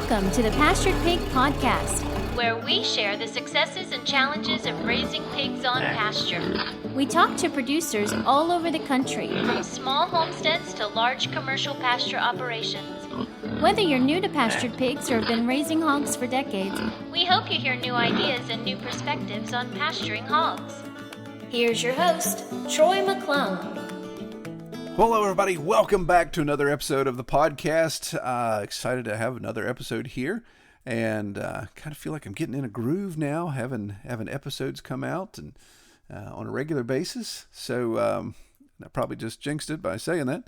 Welcome to the Pastured Pig Podcast, where we share the successes and challenges of raising pigs on pasture. We talk to producers all over the country, from small homesteads to large commercial pasture operations. Whether you're new to pastured pigs or have been raising hogs for decades, we hope you hear new ideas and new perspectives on pasturing hogs. Here's your host, Troy McClung. Hello, everybody. Welcome back to another episode of the podcast. Excited to have another episode here, and kind of feel like I'm getting in a groove now, having episodes come out and on a regular basis. So I probably just jinxed it by saying that,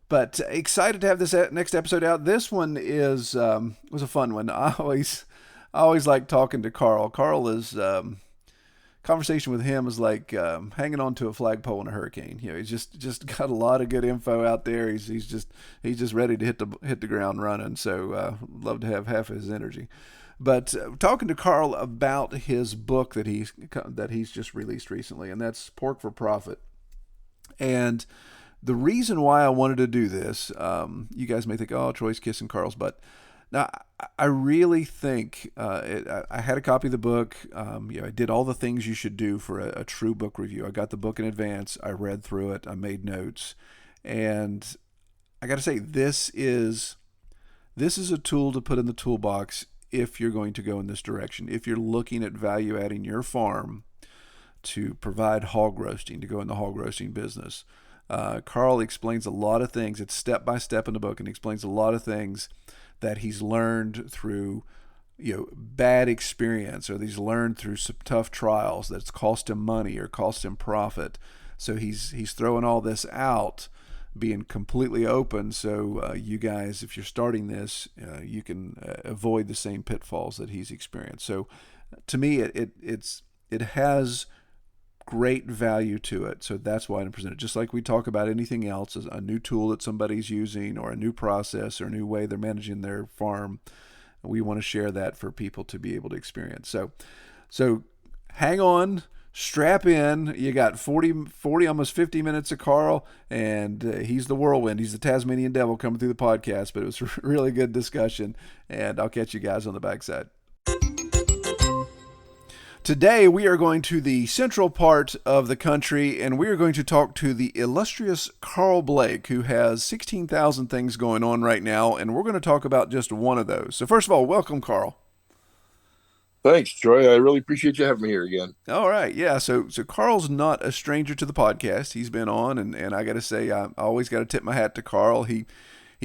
but excited to have this next episode out. This one was a fun one. I always like talking to Carl. Carl is. Conversation with him is like hanging on to a flagpole in a hurricane. You know, he's just got a lot of good info out there. He's just ready to hit the ground running. So love to have half of his energy. But talking to Carl about his book that he's just released recently, and that's Pork for Profit. And the reason why I wanted to do this, you guys may think, oh, Troy's kissing Carl's butt. Now, I really think I had a copy of the book. I did all the things you should do for a true book review. I got the book in advance. I read through it. I made notes. And I got to say, this is a tool to put in the toolbox if you're going to go in this direction. If you're looking at value adding your farm to provide hog roasting, to go in the hog roasting business. Carl explains a lot of things. It's step by step in the book, and he explains a lot of things that he's learned through, bad experience, or he's learned through some tough trials that's cost him money or cost him profit. So he's throwing all this out, being completely open. So you guys, if you're starting this, you can avoid the same pitfalls that he's experienced. So to me, it has great value to it. So that's why I present it. Just like we talk about anything else, as a new tool that somebody's using or a new process or a new way they're managing their farm, we want to share that for people to be able to experience. So hang on, strap in. You got 40, almost 50 minutes of Carl, and he's the whirlwind. He's the Tasmanian devil coming through the podcast, but it was a really good discussion, and I'll catch you guys on the backside. Today, we are going to the central part of the country, and we are going to talk to the illustrious Carl Blake, who has 16,000 things going on right now, and we're going to talk about just one of those. So first of all, welcome, Carl. Thanks, Troy. I really appreciate you having me here again. All right, yeah. So Carl's not a stranger to the podcast. He's been on, and I got to say, I always got to tip my hat to Carl. He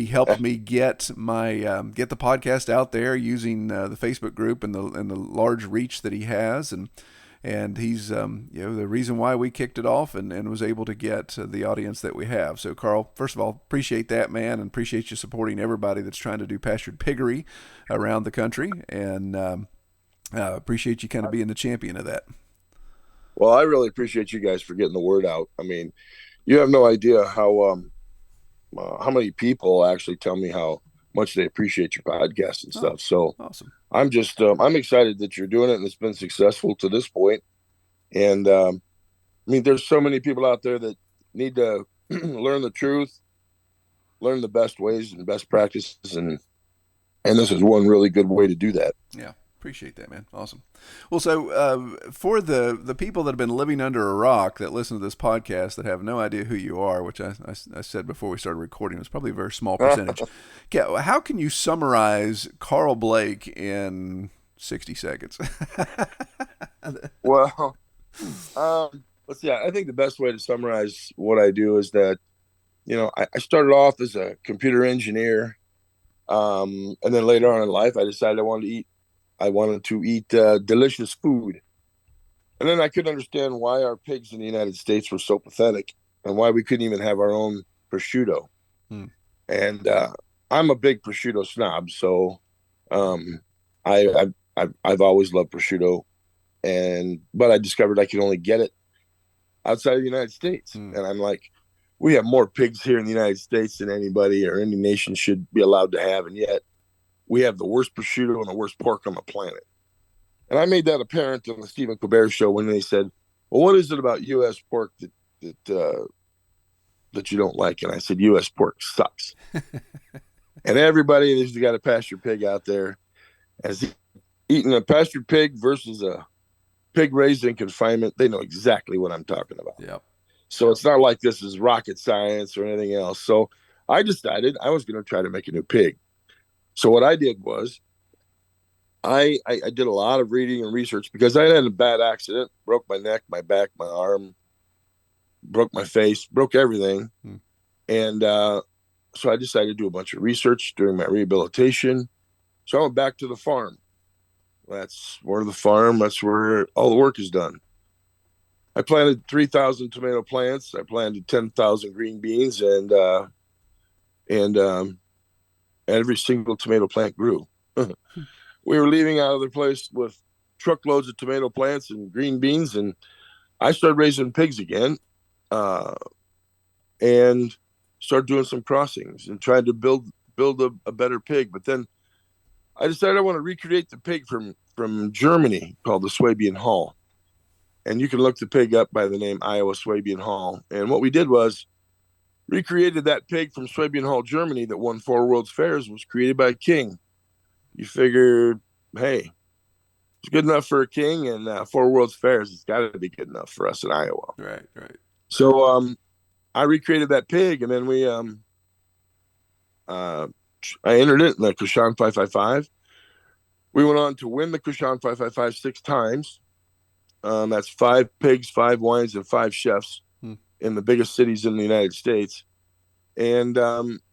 helped me get the podcast out there using the Facebook group and the large reach that he has, and he's the reason why we kicked it off and was able to get the audience that we have. So Carl, first of all, appreciate that, man, and appreciate you supporting everybody that's trying to do pastured piggery around the country, and appreciate you kind of being the champion of that. Well, I really appreciate you guys for getting the word out. I mean, you have no idea how many people actually tell me how much they appreciate your podcast and stuff. So awesome. I'm just, I'm excited that you're doing it and it's been successful to this point. And there's so many people out there that need to learn the truth, learn the best ways and best practices. And this is one really good way to do that. Yeah. Appreciate that, man. Awesome. Well, so for the people that have been living under a rock that listen to this podcast that have no idea who you are, which I said before we started recording, was probably a very small percentage. How can you summarize Carl Blake in 60 seconds? Well, let's see. I think the best way to summarize what I do is that, I started off as a computer engineer, and then later on in life, I decided I wanted to eat delicious food. And then I couldn't understand why our pigs in the United States were so pathetic and why we couldn't even have our own prosciutto. And I'm a big prosciutto snob. So I've always loved prosciutto. But I discovered I could only get it outside of the United States. And I'm like, we have more pigs here in the United States than anybody or any nation should be allowed to have. And yet, we have the worst prosciutto and the worst pork on the planet. And I made that apparent on the Stephen Colbert show when they said, well, what is it about U.S. pork that you don't like? And I said, U.S. pork sucks. And everybody that's got a pasture pig out there has eaten a pasture pig versus a pig raised in confinement. They know exactly what I'm talking about. Yep. So it's not like this is rocket science or anything else. So I decided I was going to try to make a new pig. So what I did was I did a lot of reading and research because I had a bad accident, broke my neck, my back, my arm, broke my face, broke everything. And so I decided to do a bunch of research during my rehabilitation. So I went back to the farm. That's where that's where all the work is done. I planted 3,000 tomato plants. I planted 10,000 green beans, and every single tomato plant grew. We were leaving out of the place with truckloads of tomato plants and green beans, and I started raising pigs again, and started doing some crossings and tried to build a better pig. But then I decided I want to recreate the pig from Germany called the Swabian Hall. And you can look the pig up by the name Iowa Swabian Hall. And what we did was recreated that pig from Swabian Hall, Germany, that won 4 World's Fairs, was created by a king. You figured, hey, it's good enough for a king, and 4 World's Fairs, it's got to be good enough for us in Iowa. Right, right. So I recreated that pig, and then I entered it in the Kushan 555. We went on to win the Kushan 555 6 times. That's 5 pigs, 5 wines, and 5 chefs in the biggest cities in the United States. And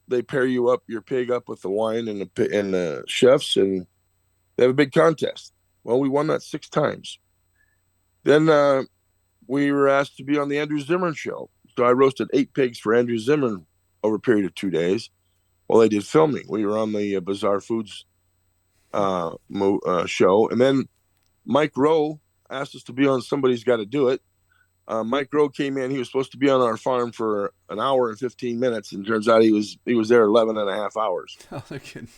they pair your pig up with the wine and the chefs, and they have a big contest. Well, we won that 6 times. Then we were asked to be on the Andrew Zimmern show. So I roasted 8 pigs for Andrew Zimmern over a period of 2 days while they did filming. We were on the Bizarre Foods show. And then Mike Rowe asked us to be on Somebody's Got to Do It. Mike Rowe came in. He was supposed to be on our farm for an hour and 15 minutes, and turns out he was there 11 and a half hours. Oh, they're kidding.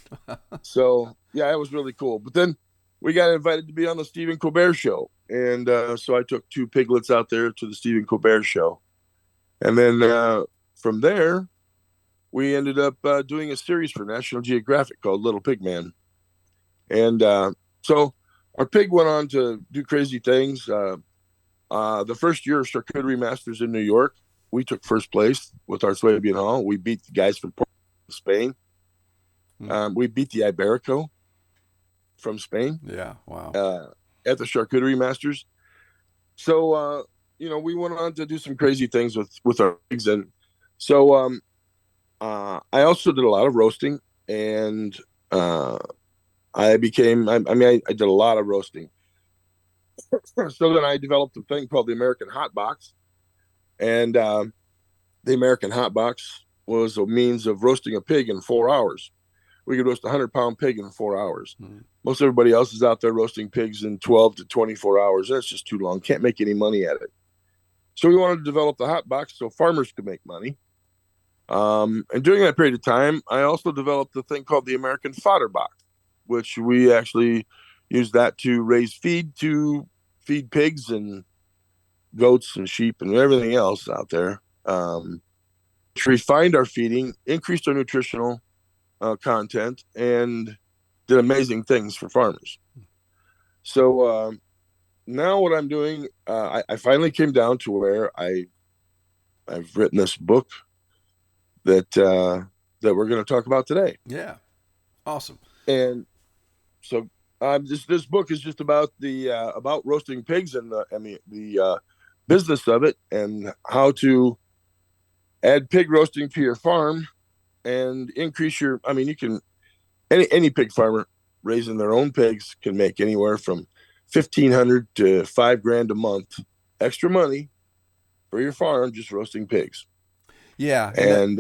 So yeah, it was really cool. But then we got invited to be on the Stephen Colbert show, and so I took 2 piglets out there to the Stephen Colbert show, and then from there we ended up doing a series for National Geographic called Little Pig Man, and so our pig went on to do crazy things. The first year of Charcuterie Masters in New York, we took first place with our Swabian Hall. We beat the guys from Spain. We beat the Iberico from Spain. Yeah, wow. At the Charcuterie Masters. So, we went on to do some crazy things with our pigs. And so I also did a lot of roasting, and I did a lot of roasting. So then I developed a thing called the American Hot Box, and the American Hot Box was a means of roasting a pig in 4 hours. We could roast a 100-pound pig in 4 hours. Most everybody else is out there roasting pigs in 12 to 24 hours. That's just too long. Can't make any money at it. So we wanted to develop the hot box so farmers could make money. And during that period of time, I also developed a thing called the American Fodder Box, which we actually used that to raise feed pigs and goats and sheep and everything else out there. Which refined our feeding, increased our nutritional content, and did amazing things for farmers. So now what I'm doing, I finally came down to where I've written this book that we're going to talk about today. Yeah, awesome. And so this book is just about about roasting pigs and the business of it, and how to add pig roasting to your farm and increase your. I mean, you can any pig farmer raising their own pigs can make anywhere from $1,500 to $5,000 a month extra money for your farm just roasting pigs. Yeah, and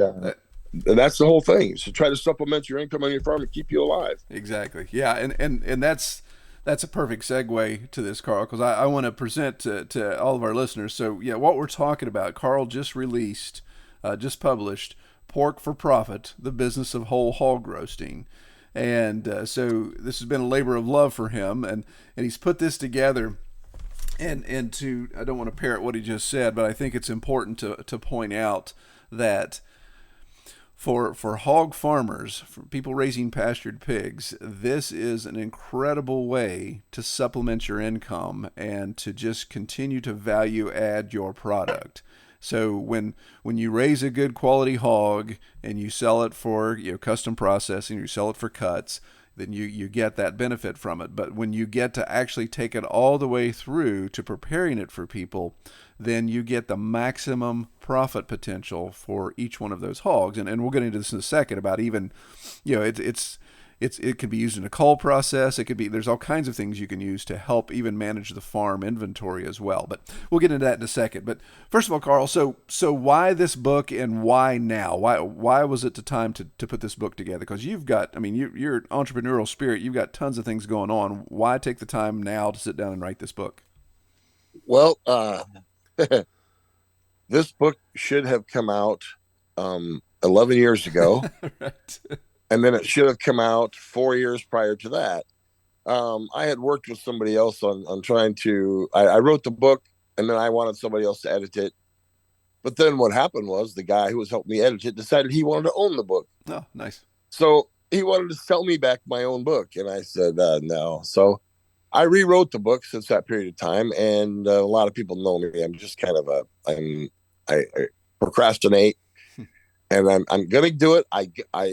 that's the whole thing. So try to supplement your income on your farm and keep you alive. Exactly. Yeah, and that's a perfect segue to this, Carl, because I want to present to all of our listeners. So yeah, what we're talking about, Carl just published Pork for Profit: The Business of Whole Hog Roasting. And so this has been a labor of love for him, and he's put this together. And to, I don't want to parrot what he just said, but I think it's important to point out that for hog farmers, for people raising pastured pigs, this is an incredible way to supplement your income and to just continue to value add your product. So when you raise a good quality hog and you sell it for custom processing, you sell it for cuts, then you get that benefit from it. But when you get to actually take it all the way through to preparing it for people, then you get the maximum profit potential for each one of those hogs. And we'll get into this in a second about even, it could be used in a cull process. It could be, there's all kinds of things you can use to help even manage the farm inventory as well. But we'll get into that in a second. But first of all, Carl, so why this book and why now? Why was it the time to put this book together? Because you're an entrepreneurial spirit. You've got tons of things going on. Why take the time now to sit down and write this book? Well, this book should have come out 11 years ago. Right. And then it should have come out 4 years prior to that. I had worked with somebody else on trying to, I wrote the book and then I wanted somebody else to edit it. But then what happened was the guy who was helping me edit it decided he wanted to own the book. Oh, nice. So he wanted to sell me back my own book. And I said, no. So I rewrote the book since that period of time. And a lot of people know me. I'm just kind of I procrastinate. And I'm gonna do it. I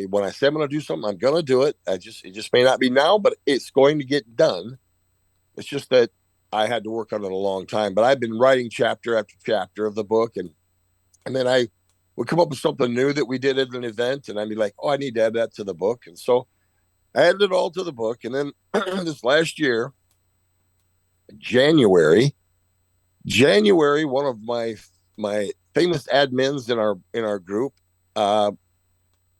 when I say I'm gonna do something, I'm gonna do it. It just may not be now, but it's going to get done. It's just that I had to work on it a long time. But I've been writing chapter after chapter of the book, and then I would come up with something new that we did at an event, and I'd be like, oh, I need to add that to the book. And so I added it all to the book. And then this last year, January, one of my famous admins in our group.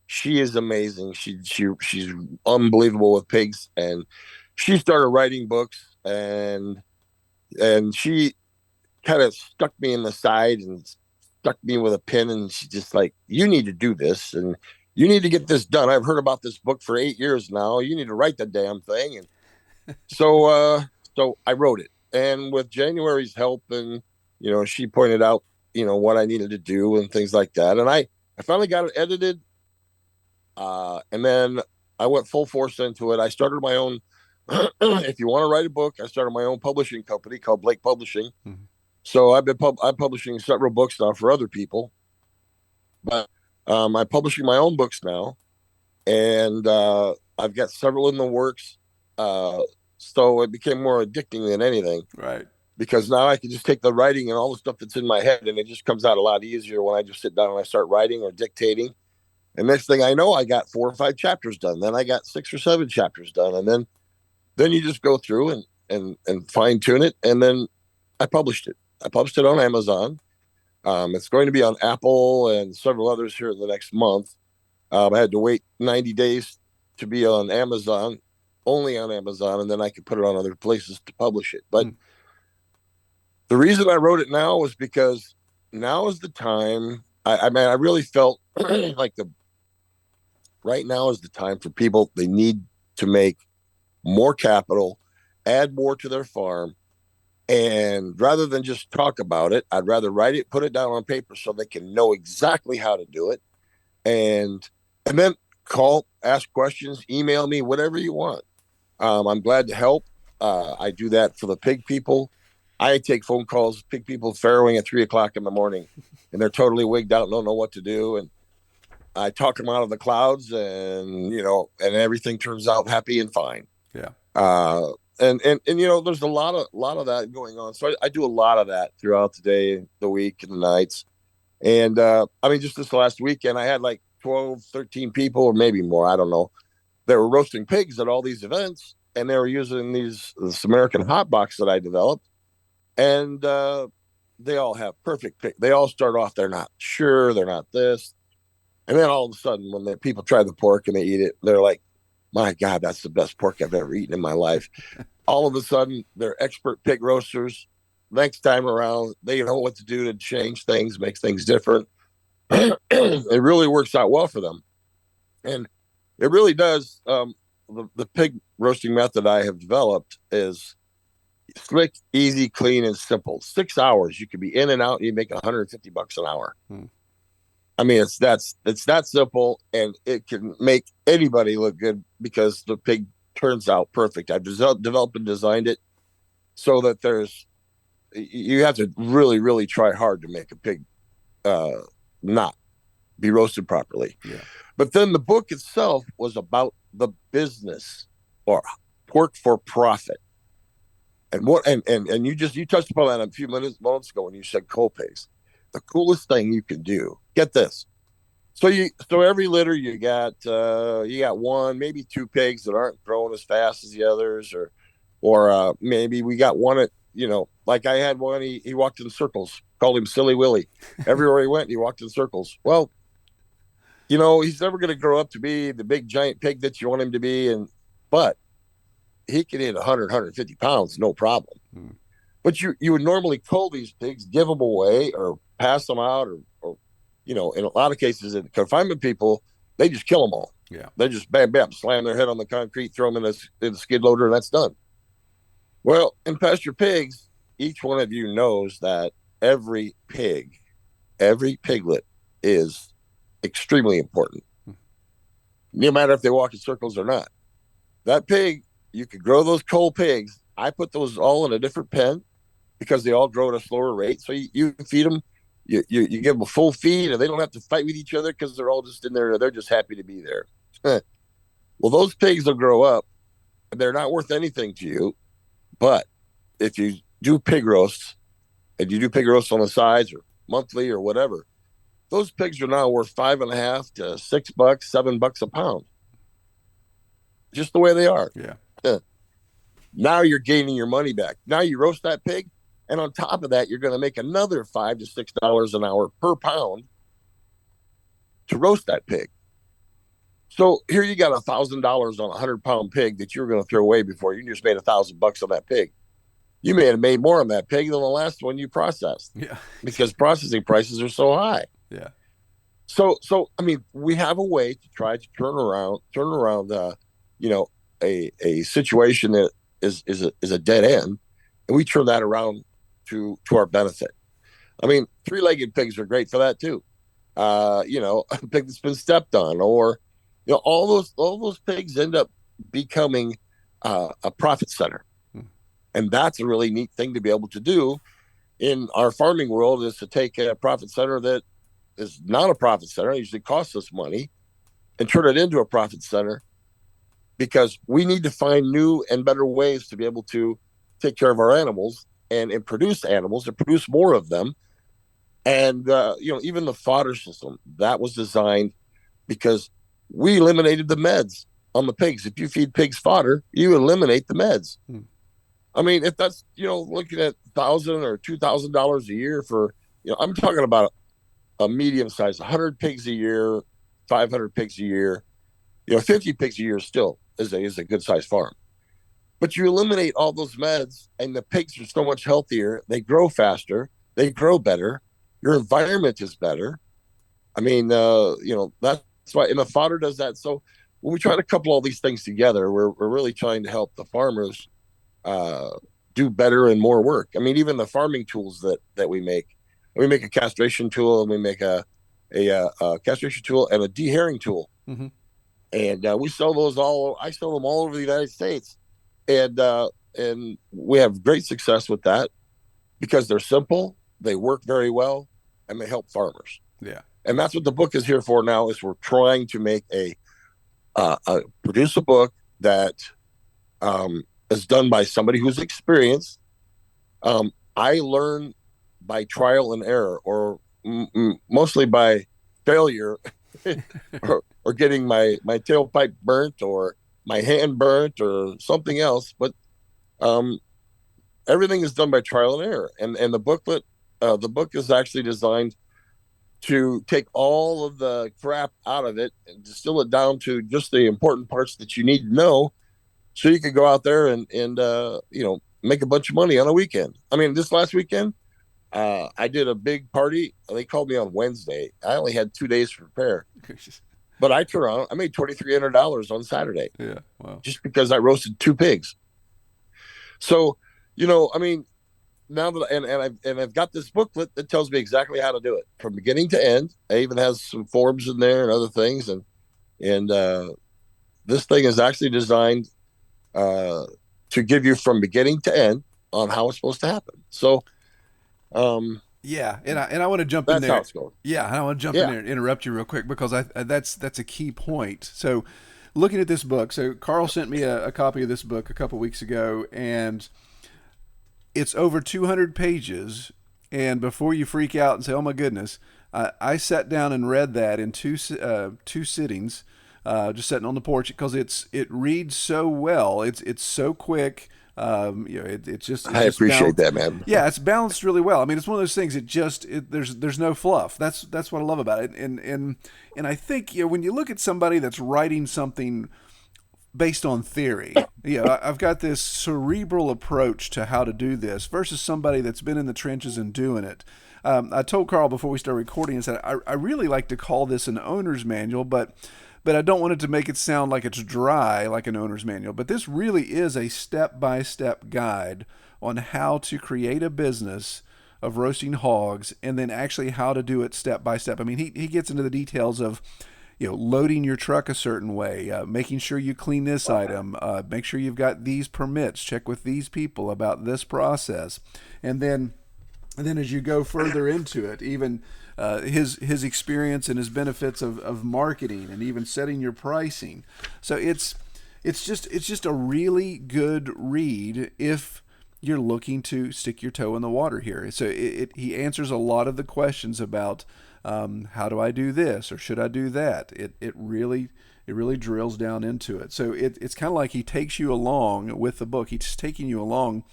She is amazing. She's unbelievable with pigs, and she started writing books, and she kind of stuck me in the side and stuck me with a pin, and she's just like, you need to do this and you need to get this done. I've heard about this book for 8 years now. You need to write the damn thing. And so I wrote it, and with January's help, and she pointed out what I needed to do and things like that, and I finally got it edited, and then I went full force into it. I started my own, if you want to write a book, I started my own publishing company called Blake Publishing. Mm-hmm. So I'm publishing several books now for other people, but I'm publishing my own books now, and I've got several in the works. So it became more addicting than anything. Right. Because now I can just take the writing and all the stuff that's in my head, and it just comes out a lot easier when I just sit down and I start writing or dictating. And next thing I know, I got 4 or 5 chapters done. Then I got 6 or 7 chapters done. And then you just go through and fine tune it. And then I published it. I published it on Amazon. It's going to be on Apple and several others here in the next month. I had to wait 90 days to be on Amazon, only on Amazon, and then I could put it on other places to publish it. But the reason I wrote it now was because now is the time. I really felt like right now is the time for people. They need to make more capital, add more to their farm. And rather than just talk about it, I'd rather write it, put it down on paper so they can know exactly how to do it. And then call, ask questions, email me, whatever you want. I'm glad to help. I do that for the pig people. I take phone calls, pig people farrowing at 3:00 in the morning, and they're totally wigged out and don't know what to do. And I talk them out of the clouds, and and everything turns out happy and fine. Yeah. And there's a lot of that going on. So I do a lot of that throughout the day, the week, and the nights. And just this last weekend, I had like 12, 13 people, or maybe more, I don't know, that were roasting pigs at all these events, and they were using this American hot box that I developed. And they all have perfect pig. They all start off, they're not sure, they're not this. And then all of a sudden, when the people try the pork and they eat it, they're like, my God, that's the best pork I've ever eaten in my life. All of a sudden, they're expert pig roasters. Next time around, they know what to do to change things, make things different. It really works out well for them. And it really does. The pig roasting method I have developed is slick, easy, clean, and simple. 6 hours, you could be in and out, and you make $150 an hour. I mean, it's that simple, and it can make anybody look good because the pig turns out perfect. I've developed and designed it so that you have to really, really try hard to make a pig uh, not be roasted properly. Yeah. But then the book itself was about the business or pork for profit. And you touched upon that a few moments ago when you said coal pigs. The coolest thing you can do, get this. So every litter you got one, maybe two pigs that aren't growing as fast as the others, or maybe we got one at, like I had one, he walked in circles, called him Silly Willy. Everywhere he went, he walked in circles. Well, he's never going to grow up to be the big giant pig that you want him to be, but he can hit 100, 150 pounds, no problem. But you would normally cull these pigs, give them away, or pass them out, or in a lot of cases in confinement, people, they just kill them all. Yeah. They just bam, bam, slam their head on the concrete, throw them in the skid loader, and that's done. Well, in pasture pigs, each one of you knows that every piglet is extremely important, no matter if they walk in circles or not. That pig, you could grow those coal pigs. I put those all in a different pen because they all grow at a slower rate. So you feed them, you give them a full feed, and they don't have to fight with each other because they're all just in there. They're just happy to be there. Well, those pigs will grow up, and they're not worth anything to you. But if you do pig roasts, and you do pig roasts on the sides or monthly or whatever, those pigs are now worth $5.50 to $6, $7 a pound. Just the way they are. Yeah. Now you're gaining your money back. Now you roast that pig, and on top of that, you're going to make another $5 to $6 an hour per pound to roast that pig. So here you got $1,000 on a 100-pound pig that you were going to throw away before. You just made $1,000 on that pig. You may have made more on that pig than the last one you processed. Yeah. Because processing prices are so high. Yeah. So I mean, we have a way to try to turn around a situation that is a dead end, and we turn that around to our benefit. I mean, three-legged pigs are great for that too. A pig that's been stepped on, or all those pigs end up becoming a profit center, and that's a really neat thing to be able to do in our farming world, is to take a profit center that is not a profit center, it usually costs us money, and turn it into a profit center, because we need to find new and better ways to be able to take care of our animals and produce animals and produce more of them. And, even the fodder system that was designed because we eliminated the meds on the pigs. If you feed pigs fodder, you eliminate the meds. I mean, if that's, looking at $1,000 or $2,000 a year for, I'm talking about a medium size, 100 pigs a year, 500 pigs a year, 50 pigs a year still is a good sized farm. But you eliminate all those meds, and the pigs are so much healthier. They grow faster. They grow better. Your environment is better. I mean, that's why, and the fodder does that. So when we try to couple all these things together, we're really trying to help the farmers do better and more work. I mean, even the farming tools that we make a castration tool, and we make a castration tool and a deherring tool. Mm-hmm. And we sell those I sell them all over the United States. And we have great success with that because they're simple, they work very well, and they help farmers. Yeah. And that's what the book is here for now, is we're trying to make produce a book that is done by somebody who's experienced. I learn by trial and error, or mostly by failure, or getting my tailpipe burnt, or my hand burnt, or something else. But everything is done by trial and error. And the book is actually designed to take all of the crap out of it and distill it down to just the important parts that you need to know, so you can go out there and make a bunch of money on a weekend. I mean, this last weekend, I did a big party. They called me on Wednesday. I only had 2 days to prepare, but I made $2,300 on Saturday. Yeah, wow! Just because I roasted 2 pigs. So, I mean, now that I've got this booklet that tells me exactly how to do it from beginning to end. It even has some forms in there and other things, and this thing is actually designed uh, to give you from beginning to end on how it's supposed to happen. So um, Yeah, and I want to jump in that's how there. it's going. Yeah, and I want to jump in Yeah, there and interrupt you real quick because that's a key point. So, looking at this book, so Carl sent me a copy of this book a couple weeks ago, and it's over 200 pages. And before you freak out and say, "Oh my goodness," I sat down and read that in two sittings, just sitting on the porch because it reads so well. It's so quick. It's I just appreciate balanced. that, man. Yeah, it's balanced really well. I mean, it's one of those things. There's no fluff. That's what I love about it. And I think when you look at somebody that's writing something based on theory. I've got this cerebral approach to how to do this versus somebody that's been in the trenches and doing it. I told Carl before we started recording, I said I really like to call this an owner's manual, but I don't want it to make it sound like it's dry like an owner's manual. But this really is a step-by-step guide on how to create a business of roasting hogs and then actually how to do it step by step. I mean, he gets into the details of loading your truck a certain way, making sure you clean this item, make sure you've got these permits, check with these people about this process, and then as you go further into it, even his experience and his benefits of marketing and even setting your pricing. So it's just a really good read if you're looking to stick your toe in the water here. So he answers a lot of the questions about how do I do this or should I do that. It really drills down into it. So it's kind of like he takes you along with the book. He's taking you along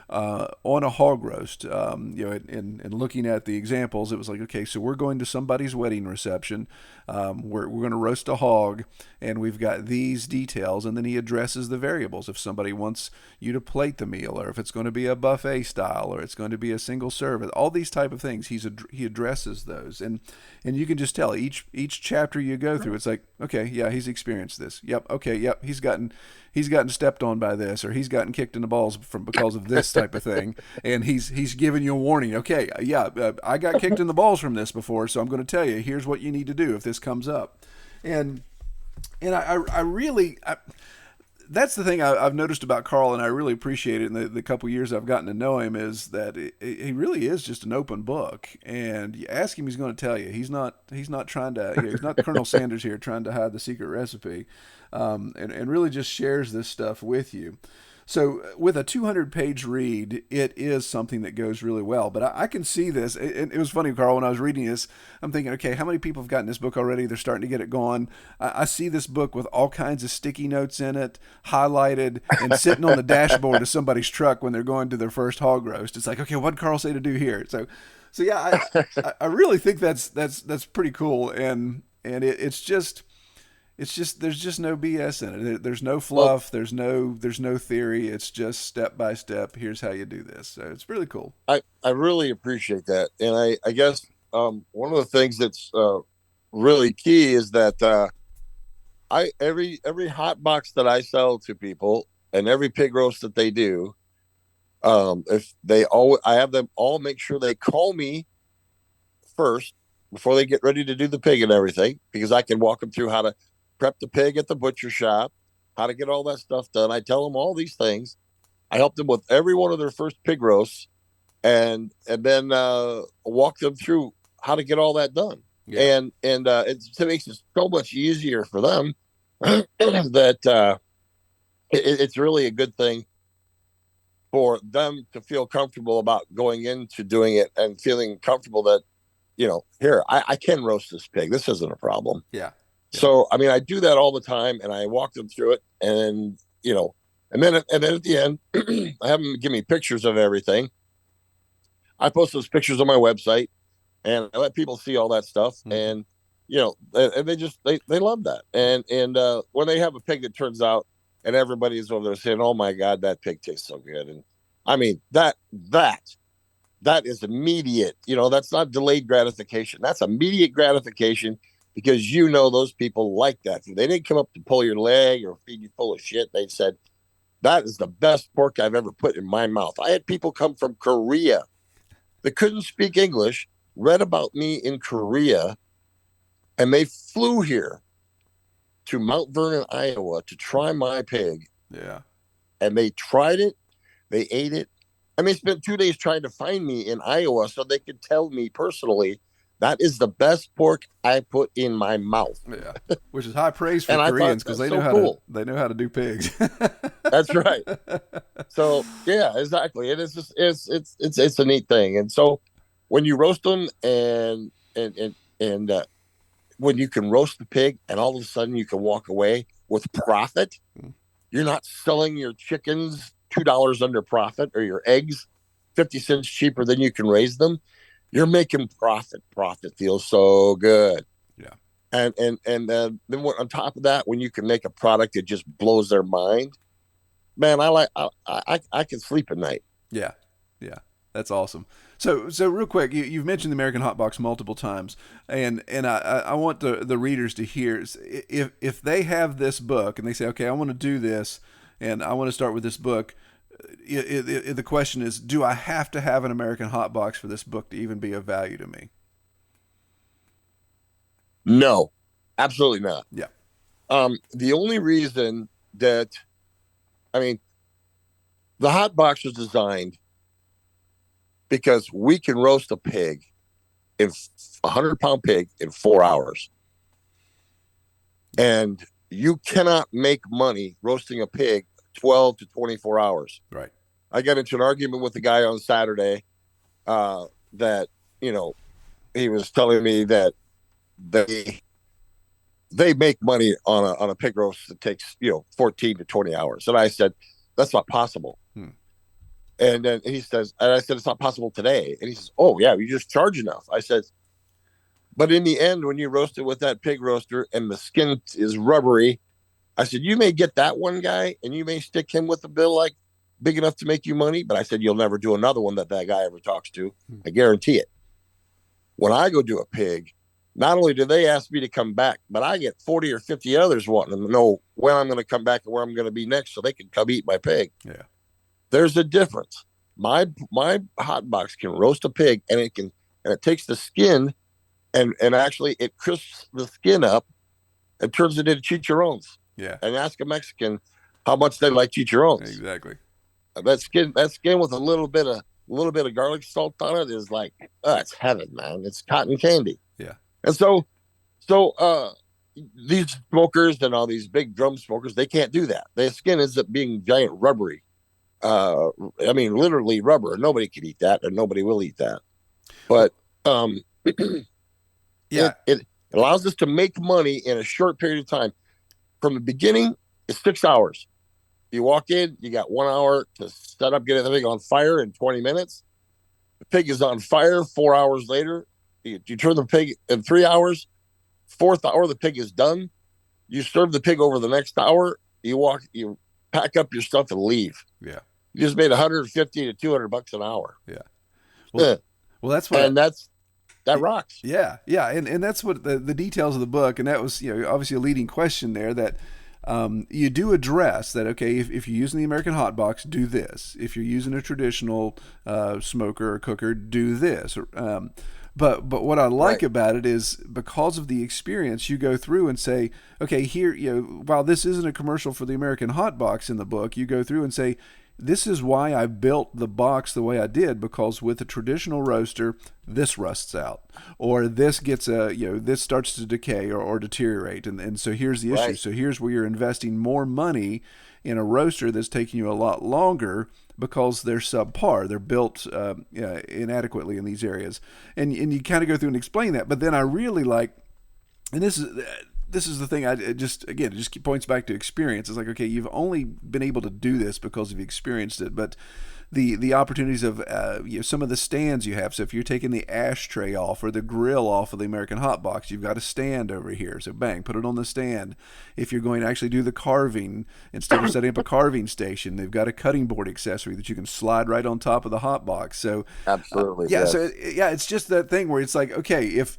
on a hog roast, and looking at the examples, it was like, okay, so we're going to somebody's wedding reception. We're going to roast a hog, and we've got these details, and then he addresses the variables. If somebody wants you to plate the meal, or if it's going to be a buffet style, or it's going to be a single serve, all these type of things, he addresses those, and you can just tell each chapter you go through, it's like, okay, yeah, he's experienced this. Yep, okay, yep, he's gotten stepped on by this, or he's gotten kicked in the balls because of this type of thing, and he's giving you a warning. Okay, yeah, I got kicked in the balls from this before, so I'm going to tell you, here's what you need to do if this comes up. And I really that's the thing I've noticed about Carl, and I really appreciate it in the couple years I've gotten to know him, is that he really is just an open book. And you ask him, he's going to tell you. He's not trying to, he's not Colonel Sanders here trying to hide the secret recipe, and really just shares this stuff with you. So with a 200-page read, it is something that goes really well. But I can see this. It was funny, Carl, when I was reading this, I'm thinking, okay, how many people have gotten this book already? They're starting to get it going. I see this book with all kinds of sticky notes in it, highlighted, and sitting on the dashboard of somebody's truck when they're going to their first hog roast. It's like, okay, what'd Carl say to do here? So yeah, I really think that's pretty cool, and it's just there's just no BS in it. There's no Well, fluff. There's no theory. It's just step by step. Here's how you do this. So it's really cool. I really appreciate that, and I guess one of the things that's really key is that I every hot box that I sell to people and every pig roast that they do, if they all I have them all make sure they call me first before they get ready to do the pig and everything, because I can walk them through how to prep the pig at the butcher shop, how to get all that stuff done. I tell them all these things. I help them with every one of their first pig roasts, and then walk them through how to get all that done. Yeah. And it makes it so much easier for them that it's really a good thing for them to feel comfortable about going into doing it and feeling comfortable that, here, I can roast this pig. This isn't a problem. Yeah. Yeah. So, I mean, I do that all the time, and I walk them through it, and then at the end, I have them give me pictures of everything. I post those pictures on my website, and I let people see all that stuff, Mhm. and and they love that, and when they have a pig that turns out, and everybody's over there saying, "Oh my God, that pig tastes so good," and I mean that is immediate. That's not delayed gratification. That's immediate gratification, because those people like that. They didn't come up to pull your leg or feed you full of shit. They said, That is the best pork I've ever put in my mouth. I had people come from Korea that couldn't speak English, read about me in Korea, and they flew here to Mount Vernon, Iowa to try my pig. Yeah. And they tried it, they ate it, and they spent 2 days trying to find me in Iowa so they could tell me personally that is the best pork I put in my mouth. Yeah, which is high praise for And I thought, Koreans because that's they know so how cool. to do pigs. That's right. So yeah, exactly. It is just it's a neat thing. And so when you roast them and when you can roast the pig and all of a sudden you can walk away with profit, you're not selling your chickens $2 under profit or your eggs 50 cents cheaper than you can raise them. You're making profit. Profit feels so good. Yeah. And then on top of that, when you can make a product that just blows their mind, man, I can sleep at night. Yeah. Yeah. That's awesome. So real quick, you've mentioned the American Hot Box multiple times, and I want the readers to hear, if they have this book and they say, okay, I want to do this, and I want to start with this book. The question is, do I have to have an American Hot Box for this book to even be of value to me? No, absolutely not. Yeah. The only reason that, I mean, the hot box was designed because we can roast a pig in 100-pound pig in 4 hours. And you cannot make money roasting a pig 12 to 24 hours. Right. I got into an argument with a guy on Saturday that, he was telling me that they make money on a pig roast that takes, 14 to 20 hours. And I said, that's not possible. And then he says, and I said, it's not possible today. And he says, oh yeah, you just charge enough. I said, but in the end, when you roast it with that pig roaster and the skin is rubbery, I said, you may get that one guy and you may stick him with a bill like big enough to make you money. But I said, you'll never do another one that guy ever talks to. I guarantee it. When I go do a pig, not only do they ask me to come back, but I get 40 or 50 others wanting to know when I'm going to come back and where I'm going to be next so they can come eat my pig. Yeah. There's a difference. My hot box can roast a pig and it takes the skin and actually it crisps the skin up and turns it into chicharrones. Yeah. And ask a Mexican how much they like chicharrones. Exactly. That skin with a little bit of garlic salt on it is like, it's heaven, man. It's cotton candy. Yeah. And so these smokers and all these big drum smokers, they can't do that. Their skin ends up being giant rubbery. Literally rubber. Nobody can eat that, and nobody will eat that. But yeah, it allows us to make money in a short period of time. From the beginning, it's 6 hours. You walk in, you got 1 hour to set up, get everything on fire in 20 minutes. The pig is on fire 4 hours later. You turn the pig in 3 hours. 4th hour, the pig is done. You serve the pig over the next hour. You pack up your stuff and leave. Yeah. You just made $150 to $200 an hour. Yeah. Well, that's what, and that rocks. Yeah. Yeah. And that's what the details of the book. And that was, obviously a leading question there that, you do address that, okay, if you're using the American Hot Box, do this. If you're using a traditional smoker or cooker, do this. But what I like about it is because of the experience, you go through and say, okay, here, while this isn't a commercial for the American Hot Box in the book, you go through and say, this is why I built the box the way I did, because with a traditional roaster, this rusts out, or this gets this starts to decay or deteriorate, and so here's the issue. Right. So here's where you're investing more money in a roaster that's taking you a lot longer because they're subpar, they're built inadequately in these areas, and you kind of go through and explain that. But then I really like, and this is the thing. It just points back to experience. It's like, okay, you've only been able to do this because you've experienced it, but the opportunities of some of the stands you have. So if you're taking the ashtray off or the grill off of the American Hot Box, you've got a stand over here. So bang, put it on the stand. If you're going to actually do the carving, instead of setting up a carving station, they've got a cutting board accessory that you can slide right on top of the hot box. So absolutely, So it's just that thing where it's like, okay, if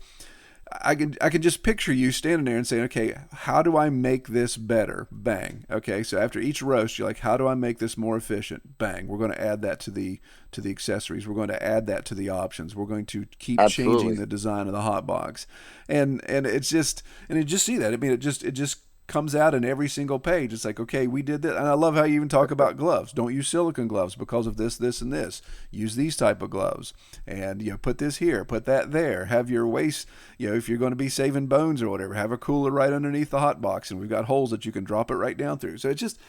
I can just picture you standing there and saying, okay, how do I make this better? Bang. Okay, so after each roast, you're like, how do I make this more efficient? Bang. We're going to add that to the accessories. We're going to add that to the options. We're going to keep changing Absolutely. the design of the hot box, and it's just and you just see that. I mean, it just comes out in every single page. It's like, okay, we did that. And I love how you even talk about gloves. Don't use silicone gloves because of this, this, and this. Use these type of gloves. And, put this here, put that there. Have your waist, if you're going to be saving bones or whatever, have a cooler right underneath the hot box. And we've got holes that you can drop it right down through. So it's just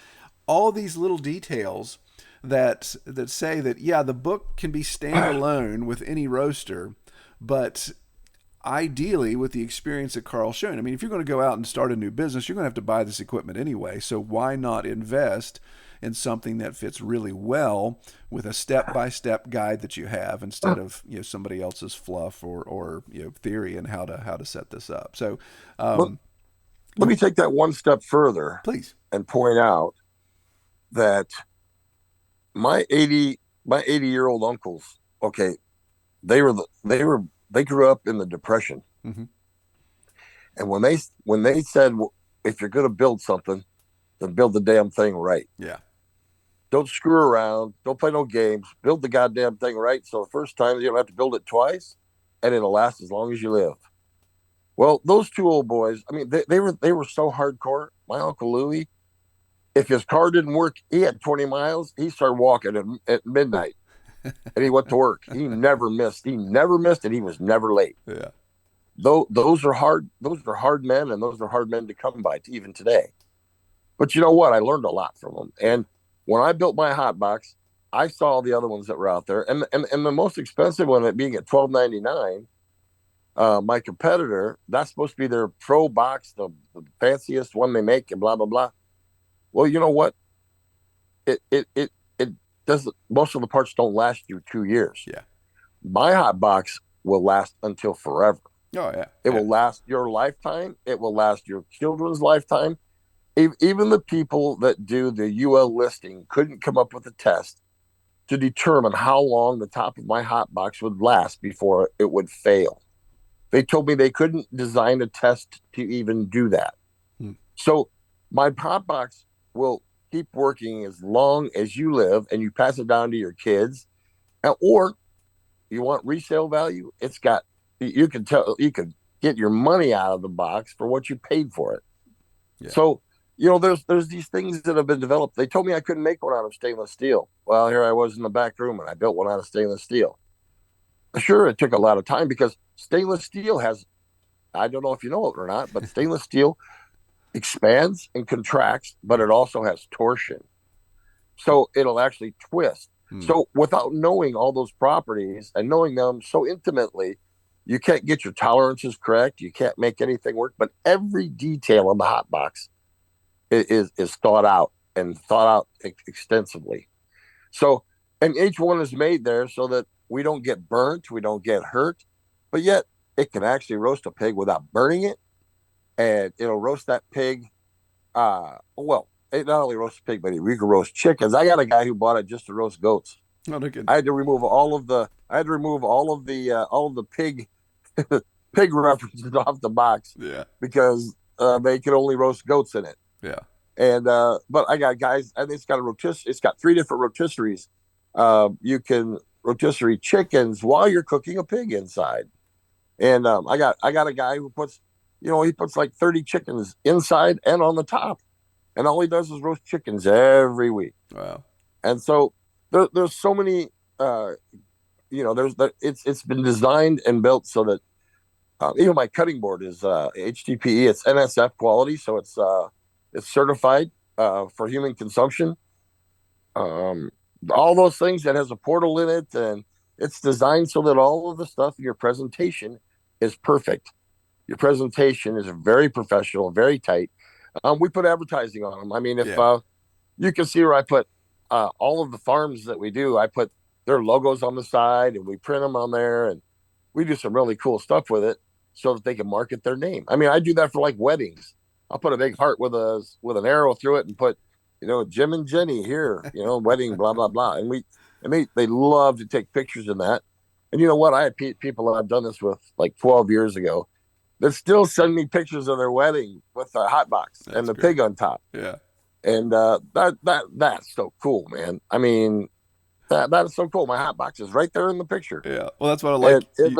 all these little details that say that, yeah, the book can be standalone with any roaster, but ideally with the experience that Carl's shown. I mean, if you're going to go out and start a new business, you're going to have to buy this equipment anyway. So why not invest in something that fits really well with a step-by-step guide that you have instead of somebody else's fluff or theory and how to set this up. So Let, let me take that one step further please. and point out that my 80-year-old uncles, okay, they grew up in the Depression. Mm-hmm. And when they said, well, if you're going to build something, then build the damn thing right. Yeah. Don't screw around. Don't play no games. Build the goddamn thing right. So the first time you don't have to build it twice, and it'll last as long as you live. Well, those two old boys, I mean, they were so hardcore. My Uncle Louie, if his car didn't work, he had 20 miles. He started walking at midnight, and he went to work. He never missed. He never missed, and he was never late. Yeah. Those are hard. Those are hard men, and those are hard men to come by even today. But you know what? I learned a lot from them. And when I built my hot box, I saw the other ones that were out there, and the most expensive one, it being at $12.99. My competitor, that's supposed to be their pro box, the fanciest one they make, and blah blah blah. Well, you know what? It does. Most of the parts don't last you 2 years. Yeah. My hot box will last until forever. Oh yeah. It will last your lifetime. It will last your children's lifetime. Even the people that do the UL listing couldn't come up with a test to determine how long the top of my hot box would last before it would fail. They told me they couldn't design a test to even do that. So my hot box will keep working as long as you live, and you pass it down to your kids. Or you want resale value, you can get your money out of the box for what you paid for it. Yeah. So, there's these things that have been developed. They told me I couldn't make one out of stainless steel. Well, here I was in the back room, and I built one out of stainless steel. Sure, it took a lot of time because stainless steel has, I don't know if you know it or not, but stainless steel expands and contracts, but it also has torsion. So it'll actually twist. So without knowing all those properties and knowing them so intimately, you can't get your tolerances correct. You can't make anything work. But every detail in the hot box is thought out extensively. So, and each one is made there so that we don't get burnt, we don't get hurt, but yet it can actually roast a pig without burning it, and it'll roast that pig. It not only roasts a pig, but we can roast chickens. I got a guy who bought it just to roast goats. Oh, no good. I had to remove all of the pig pig references off the box. Yeah. Because they could only roast goats in it. Yeah. And but I got guys, and it's got it's got 3 different rotisseries. You can rotisserie chickens while you're cooking a pig inside. And I got a guy who puts like 30 chickens inside and on the top, and all he does is roast chickens every week. Wow. And so there's so many. It's been designed and built so that even my cutting board is HTPE. It's NSF quality, so it's certified for human consumption. All those things, that has a portal in it, and it's designed so that all of the stuff in your presentation is perfect. Your presentation is very professional, very tight. We put advertising on them. I mean, if you can see where I put all of the farms that we do, I put their logos on the side, and we print them on there, and we do some really cool stuff with it so that they can market their name. I mean, I do that for like weddings. I'll put a big heart with an arrow through it and put, Jim and Jenny here, wedding, blah, blah, blah. And they love to take pictures in that. And you know what? I had people that I've done this with like 12 years ago. that still send me pictures of their wedding with the hot box and That's the great. pig on top. Yeah. And that's so cool, man. I mean, that is so cool. My hot box is right there in the picture. Yeah. Well, that's what I like. And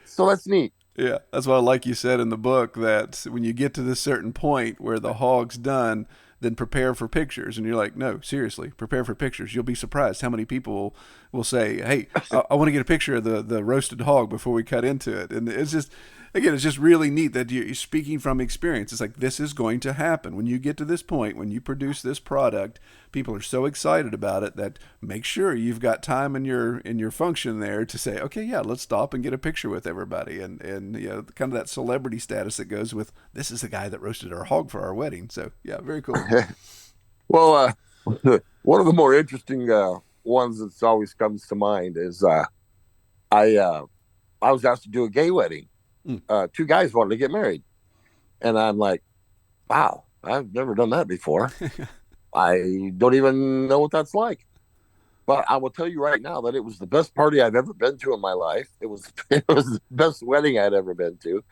so that's neat. Yeah, that's why, like you said in the book, that when you get to this certain point where the hog's done, then prepare for pictures. And you're like, no, seriously, prepare for pictures. You'll be surprised how many people will say, hey, I want to get a picture of the roasted hog before we cut into it. And it's just, again, it's just really neat that you're speaking from experience. It's like, this is going to happen. When you get to this point, when you produce this product, people are so excited about it that make sure you've got time in your function there to say, okay, yeah, let's stop and get a picture with everybody. And you know, kind of that celebrity status that goes with, this is the guy that roasted our hog for our wedding. So yeah, very cool. Well, one of the more interesting ones that always comes to mind is I uh, I was asked to do a gay wedding. Mm. Two guys wanted to get married, and I'm like, wow, I've never done that before. I don't even know what that's like. But I will tell you right now that it was the best party I've ever been to in my life. It was it was the best wedding I'd ever been to.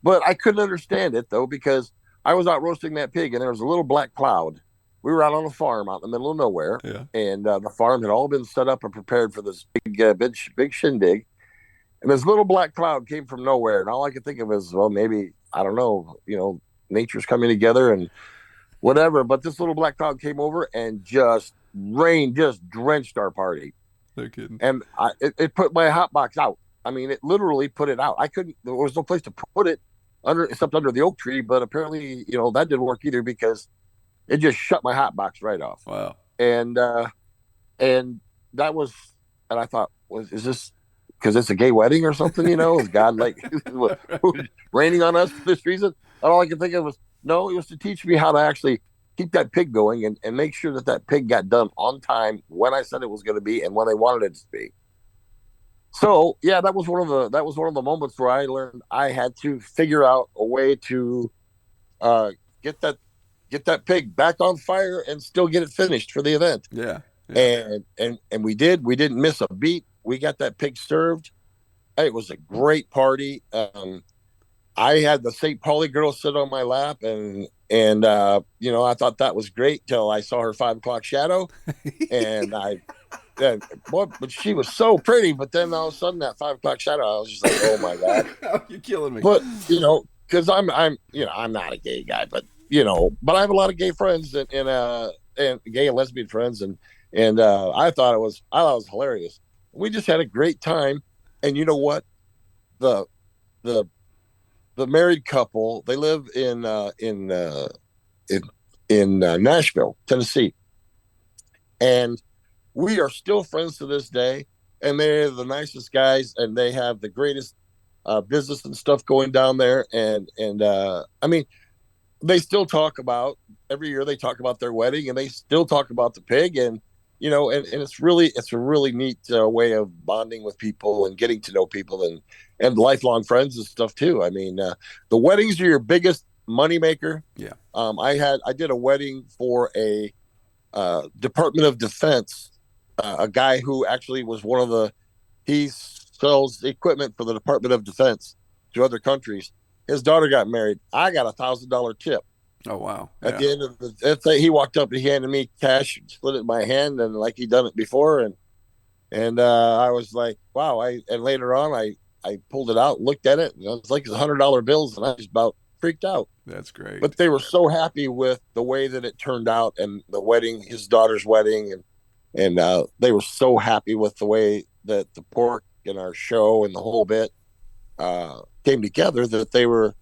But I couldn't understand it though because I was out roasting that pig and there was a little black cloud. We were out on a farm out in the middle of nowhere, Yeah. and the farm had all been set up and prepared for this big shindig. And this little black cloud came from nowhere, and all I could think of is, well, maybe I don't know, nature's coming together and whatever. But this little black cloud came over and just rain just drenched our party, No kidding. and it put my hot box out. I mean, it literally put it out. I couldn't. There was no place to put it except under the oak tree. But apparently, that didn't work either because it just shut my hot box right off. Wow. And that was, and I thought, is this because it's a gay wedding or something? Is God like raining on us for this reason? And all I could think of was, no, it was to teach me how to actually keep that pig going and make sure that pig got done on time when I said it was going to be and when they wanted it to be. So yeah, that was one of the moments where I learned I had to figure out a way to uh, get that pig back on fire and still get it finished for the event. Yeah. Yeah. And we did. We didn't miss a beat. We got that pig served. It was a great party. I had the St. Pauli girl sit on my lap, and I thought that was great till I saw her 5 o'clock shadow, and but she was so pretty. But then all of a sudden, that 5 o'clock shadow, I was just like, oh my god, You're killing me. But because I'm not a gay guy, but I have a lot of gay friends and gay and lesbian friends, and I thought it was hilarious. We just had a great time, and you know what, the the married couple, they live in Nashville, Tennessee, and we are still friends to this day. And they're the nicest guys, and they have the greatest business and stuff going down there. And I mean, they still talk about every year. They talk about their wedding, and they still talk about the pig, and and it's a really neat way of bonding with people and getting to know people and lifelong friends and stuff too. I mean, the weddings are your biggest moneymaker. Yeah. I did a wedding for a Department of Defense, a guy who actually was he sells equipment for the Department of Defense to other countries. His daughter got married. I got $1,000 tip. Oh wow! At the end of he walked up and he handed me cash, split it in my hand, and like he'd done it before, and I was like, wow! And later on, I pulled it out, looked at it, and it was like $100 bills, and I just about freaked out. That's great. But they were so happy with the way that it turned out and the wedding, his daughter's wedding, and they were so happy with the way that the pork and our show and the whole bit came together that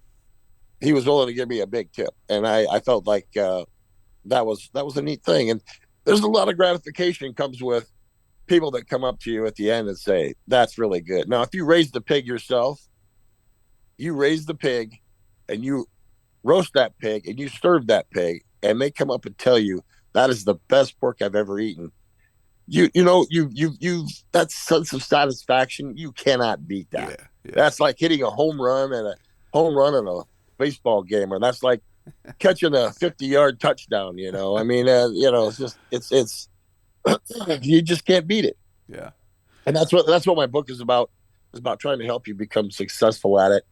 he was willing to give me a big tip, and I felt like that was a neat thing. And there's a lot of gratification comes with people that come up to you at the end and say, that's really good. Now, if you raise the pig yourself, you raise the pig and you roast that pig and you serve that pig, and they come up and tell you that is the best pork I've ever eaten. You that sense of satisfaction, you cannot beat that. Yeah, yeah. That's like hitting a home run in a baseball game, or that's like catching a 50-yard touchdown. I mean, it's just it's you just can't beat it. Yeah. And that's what my book is about. It's about trying to help you become successful at it.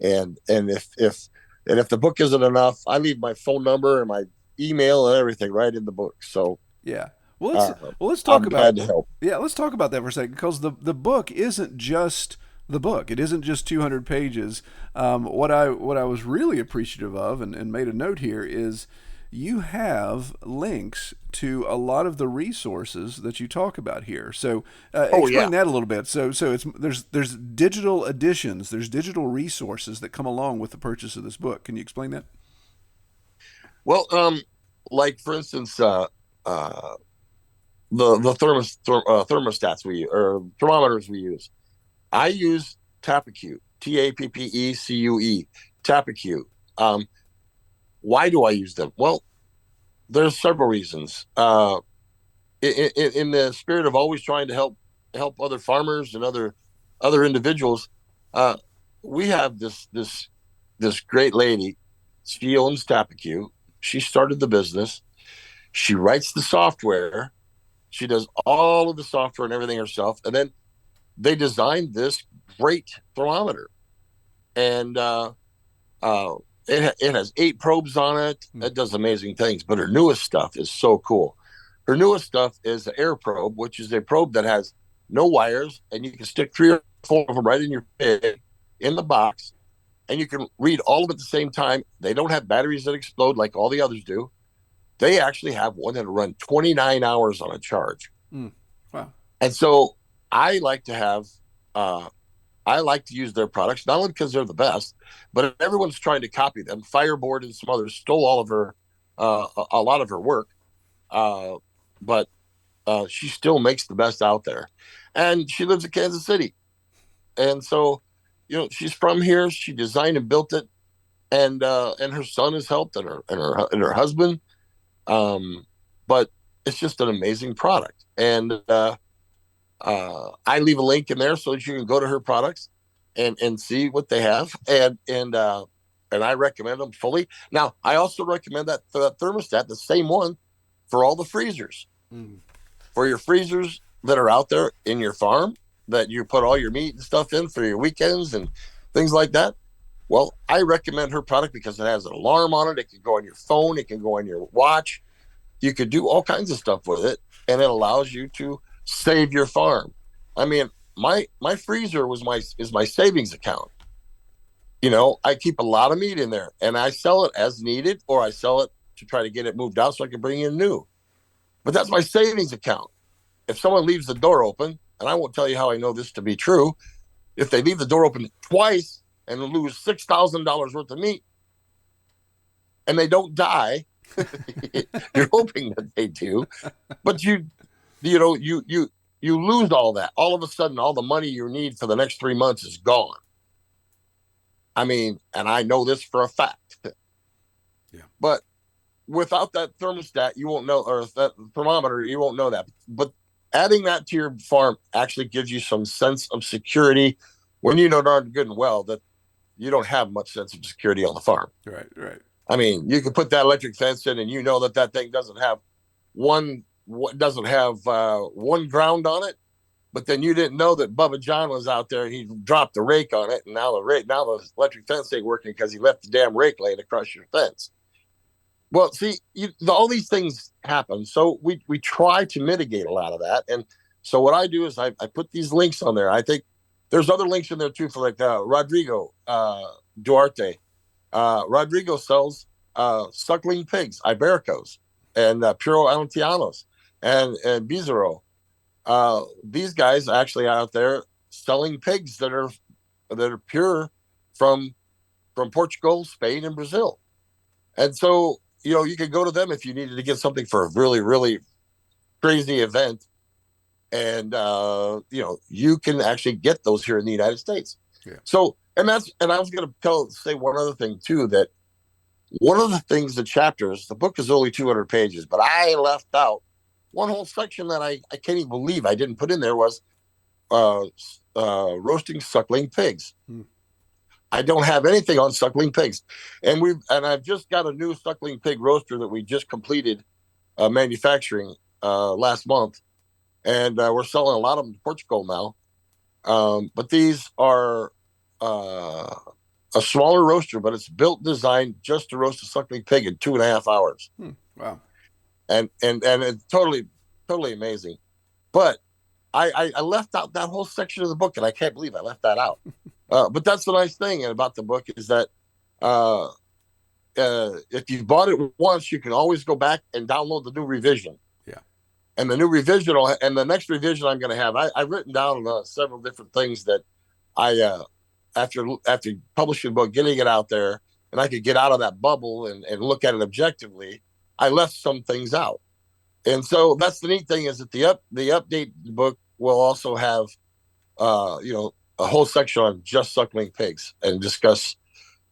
And if the book isn't enough, I leave my phone number and my email and everything right in the book. So Yeah. Well, uh, let's talk I'm about glad to help. yeah, let's talk about that for a second because the book isn't just the book. It isn't just 200 pages. What I was really appreciative of and made a note here is you have links to a lot of the resources that you talk about here. So Oh yeah. explain that a little bit. So it's there's digital editions, there's digital resources that come along with the purchase of this book. Can you explain that? Well, like for instance, uh, thermostats or thermometers we use. I use Tapacue, Tappecue, Tapacue. Um, why do I use them? Well, there's several reasons. In the spirit of always trying to help other farmers and other individuals, uh, we have this great lady. She owns Tapacue. She started the business. She writes the software. She does all of the software and everything herself. And then they designed this great thermometer. And uh, it has 8 probes on it. It does amazing things. But her newest stuff is so cool. Her newest stuff is the air probe, which is a probe that has no wires, and you can stick 3 or 4 of them right in your pig in the box, and you can read all of them at the same time. They don't have batteries that explode like all the others do. They actually have one that'll run 29 hours on a charge. Mm. Wow. And so I like to have, I like to use their products, not only because they're the best, but everyone's trying to copy them. Fireboard and some others stole all of her, a lot of her work. Uh, but she still makes the best out there. And she lives in Kansas City. And so, she's from here. She designed and built it. And her son has helped and her husband. But it's just an amazing product. And I leave a link in there so that you can go to her products and see what they have, and I recommend them fully. Now, I also recommend that thermostat, the same one, for all the freezers, for your freezers that are out there in your farm that you put all your meat and stuff in for your weekends and things like that. Well, I recommend her product because it has an alarm on it. It can go on your phone. It can go on your watch. You could do all kinds of stuff with it, and it allows you to save your farm. I mean, my freezer is my savings account. I keep a lot of meat in there, and I sell it as needed, or I sell it to try to get it moved out so I can bring in new. But that's my savings account. If someone leaves the door open, and I won't tell you how I know this to be true, if they leave the door open twice and lose $6,000 worth of meat, and they don't die, you're hoping that they do, but you lose all that. All of a sudden, all the money you need for the next 3 months is gone. I mean, and I know this for a fact. Yeah. But without that thermostat, you won't know, or that thermometer, you won't know that. But adding that to your farm actually gives you some sense of security when you know darn good and well that you don't have much sense of security on the farm. Right. Right. I mean, you can put that electric fence in, and you know that thing doesn't have one ground on it, but then you didn't know that Bubba John was out there and he dropped the rake on it, and now the electric fence ain't working because he left the damn rake laying across your fence. Well, see, all these things happen, so we try to mitigate a lot of that. And so what I do is I put these links on there. I think there's other links in there too for like Rodrigo Duarte. Rodrigo sells suckling pigs, Ibericos, and Puro Alentejanos, and Bizarro. These guys are actually out there selling pigs that are pure from Portugal, Spain, and Brazil. And so you could go to them if you needed to get something for a really, really crazy event, and you can actually get those here in the United States. Yeah. So and I was going to say one other thing too, that one of the things, the chapters, the book is only 200 pages, but I left out one whole section that I can't even believe I didn't put in there was roasting suckling pigs. I don't have anything on suckling pigs, and I've just got a new suckling pig roaster that we just completed manufacturing last month, and we're selling a lot of them to Portugal now. But these are a smaller roaster, but it's built designed just to roast a suckling pig in 2.5 hours. Wow. And it's totally amazing. But I left out that whole section of the book, and I can't believe I left that out. But that's the nice thing about the book is that if you bought it once, you can always go back and download the new revision. Yeah. And the new revision and the next revision I'm going to have, I've written down several different things that I after publishing the book, getting it out there, and I could get out of that bubble and look at it objectively. I left some things out. And so that's the neat thing is that the update book will also have, a whole section on just suckling pigs and discuss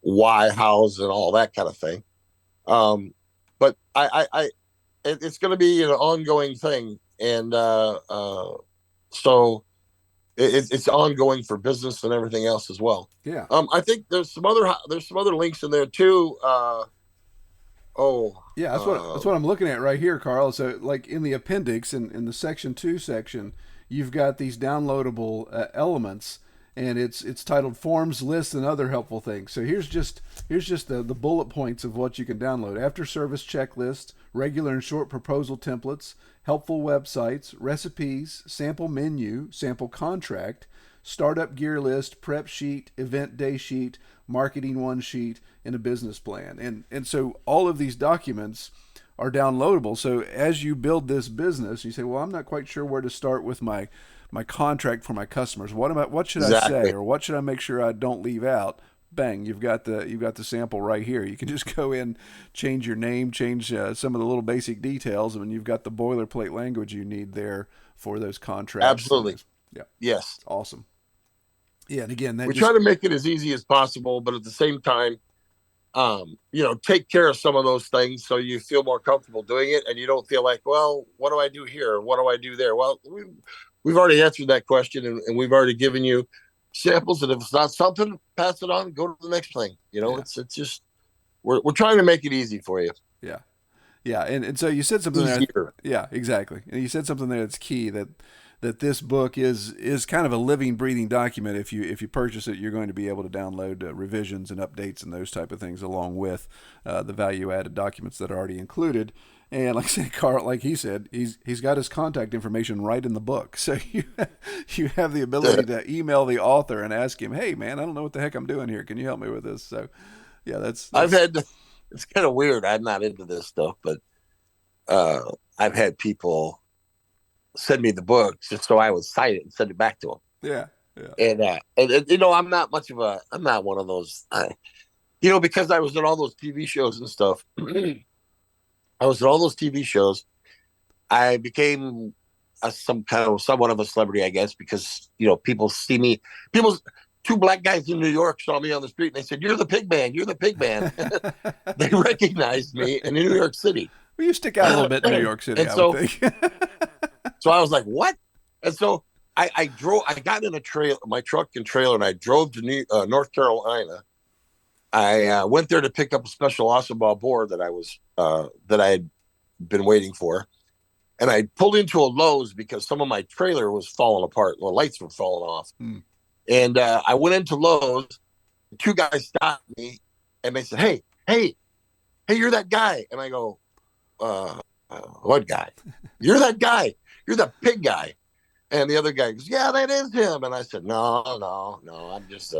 why, hows, and all that kind of thing. But it's going to be an ongoing thing, and so it's ongoing for business and everything else as well. Yeah. I think there's some other links in there too. Yeah, that's what I'm looking at right here, Carl. So, like in the appendix, in the section 2 section, you've got these downloadable elements, and it's titled Forms, Lists, and Other Helpful Things. So here's just the bullet points of what you can download: after service checklist, regular and short proposal templates, helpful websites, recipes, sample menu, sample contract, startup gear list, prep sheet, event day sheet, marketing one sheet, and a business plan. And so all of these documents are downloadable. So as you build this business, you say, well, I'm not quite sure where to start with my contract for my customers. What should I say, or what should I make sure I don't leave out? Bang, you've got the sample right here. You can just go in, change your name, change some of the little basic details, and you've got the boilerplate language you need there for those contracts. Absolutely. Yeah. Yes. Awesome. Yeah, and again, we try to make it as easy as possible, but at the same time, take care of some of those things so you feel more comfortable doing it, and you don't feel like, well, what do I do here? What do I do there? Well, we've already answered that question, and we've already given you samples. And if it's not something, pass it on. Go to the next thing. It's just we're trying to make it easy for you. Yeah, yeah, and so you said something there. Easier. Yeah, exactly. And you said something there that's key, that this book is kind of a living, breathing document. If you purchase it, you're going to be able to download revisions and updates and those type of things, along with the value-added documents that are already included. And like I said, Carl, like he said, he's got his contact information right in the book, so you have the ability to email the author and ask him, hey man, I don't know what the heck I'm doing here. Can you help me with this? So yeah, that's it's kind of weird. I'm not into this stuff, but I've had people send me the book just so I would cite it and send it back to them. Yeah. And I'm not one of those, because I was in all those TV shows and stuff. I was in all those TV shows. I became somewhat of a celebrity, I guess, because, people see me. Two black guys in New York saw me on the street and they said, "You're the pig man. You're the pig man." They recognized me in New York City. Well, you stick out a little bit in New York City, I would think. So I was like, what? And so I got in my truck and trailer, and I drove to North Carolina. I went there to pick up a special awesome ball board that I had been waiting for. And I pulled into a Lowe's because some of my trailer was falling apart. The lights were falling off. And I went into Lowe's. Two guys stopped me, and they said, hey, you're that guy. And I go, what guy? You're that guy. You're the pig guy. And the other guy goes, yeah, that is him. And I said, no, I'm just,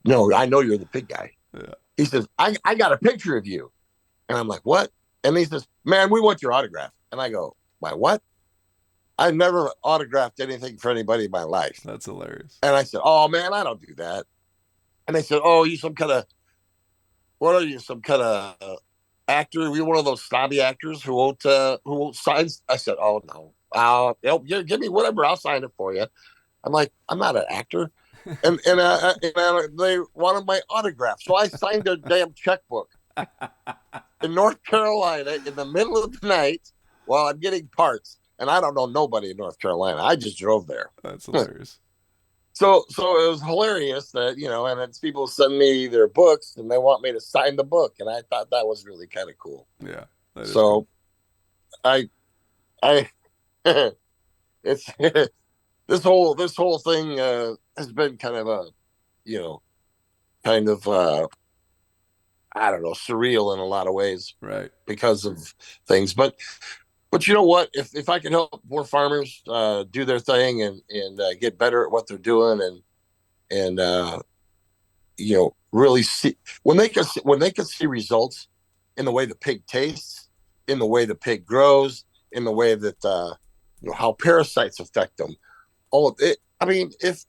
no, I know you're the pig guy. Yeah. He says, I got a picture of you. And I'm like, what? And he says, man, we want your autograph. And I go, my what? I've never autographed anything for anybody in my life. That's hilarious. And I said, oh, man, I don't do that. And they said, oh, you some kind of, what are you, some kind of actor? Are you one of those snobby actors who won't sign? I said, oh, no. Give me whatever. I'll sign it for you. I'm like, I'm not an actor. And they wanted my autograph. So I signed their damn checkbook in North Carolina in the middle of the night while I'm getting parts. And I don't know nobody in North Carolina. I just drove there. That's hilarious. So it was hilarious that, and it's people send me their books and they want me to sign the book. And I thought that was really kind of cool. Yeah. So cool. I it's this whole thing has been kind of you know, kind of, I don't know, surreal in a lot of ways Right. because of things. But you know what? If I can help more farmers do their thing and get better at what they're doing and really see when they can see results in the way the pig tastes, in the way the pig grows, in the way that how parasites affect them. All of it. I mean, if